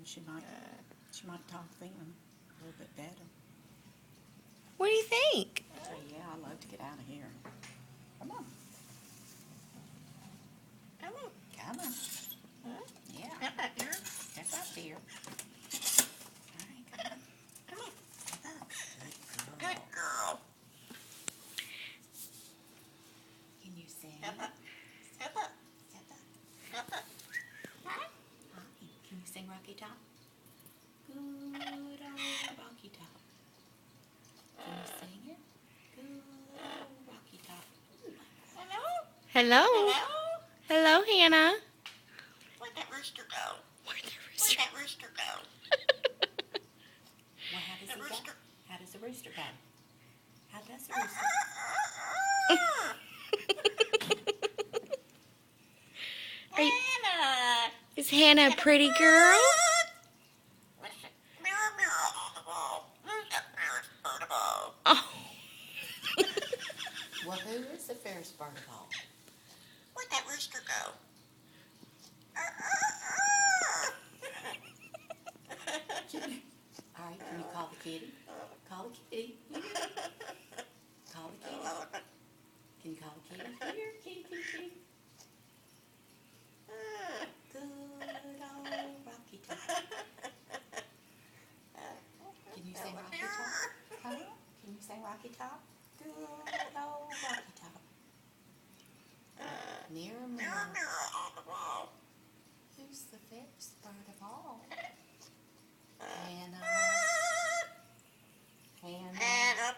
She might talk then a little bit better. What do you think? So yeah, I'd love to get out of here. Come on. Come on. Come on. Huh? Yeah. Come up here. That's up there. All right, come on. Come on. Step up. Good girl. Good girl. Can you sing? Step up. Step up. Step up. Step up. Huh? Hi. Can you sing Rocky Top? Good old Rocky Top. Can you sing it? Good old Rocky Top. Hello? Oh. Hello? Hello? Hello, Hannah. Where'd that rooster go? Where'd the Where'd rooster that rooster go? Well, how does The he rooster. go? How does the rooster go? How does the rooster? Hannah! Is Hannah a pretty girl? Listen. Mirror, mirror on the wall. Who's the fairest bird of all? Oh. Well, who is the fairest bird of all? Where'd that rooster go? All right, can you call the kitty? Call the kitty. Call the kitty. Can you call the kitty? Here, kitty, kitty, kitty. Good old Rocky Top. Can you sing Rocky Top? Huh? Can you sing Rocky Top? Good old Rocky Top. Mirror, Mirror, mirror, mirror on the wall. who's the fairest bird of all? Hannah. Hannah. Hannah.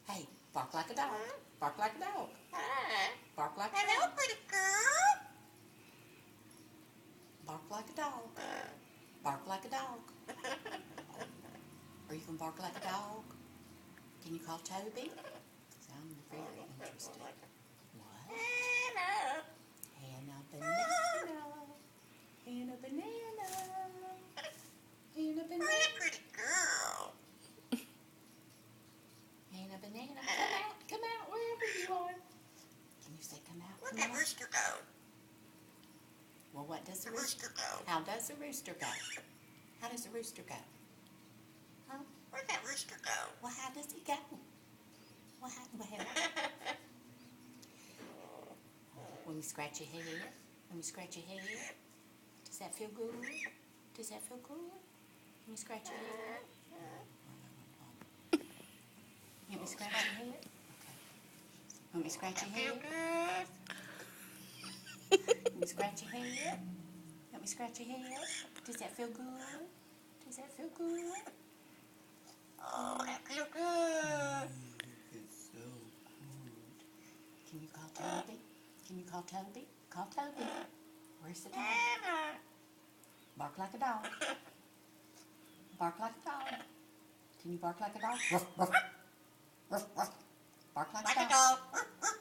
Hey, bark like a dog. Bark like a dog. Hi. Bark like a Hello, dog. pretty girl. Bark like a dog. Bark like a dog. Are you going to bark like a dog? Can you call Toby? I'm very interested. What? Hannah. Hannah banana. Hannah banana. Hannah banana. Pretty, pretty girl. Hannah banana. Come out. Come out wherever you are. Can you say come out? Where'd Come that out? rooster go? Well, what does the The rooster? rooster go? How does the rooster go? How does the rooster go? Huh? Where'd that rooster go? Well, how does he go? Well, when we scratch your head, when we scratch your head, does that feel good? Does that feel good? When we scratch your head? Can we scratch your head? Okay. When we scratch your Feel head? good? When we scratch your head? Let me scratch your head. Does that feel good? Does that feel good? Oh, that feel good. It's so good. Can you call Toby? Can you call Toby? Call Toby. Where's the dog? Hannah. Bark like a dog. Bark like a dog. Can you bark like a dog? Ruff, ruff. Ruff, ruff. Bark like Like a a dog. dog.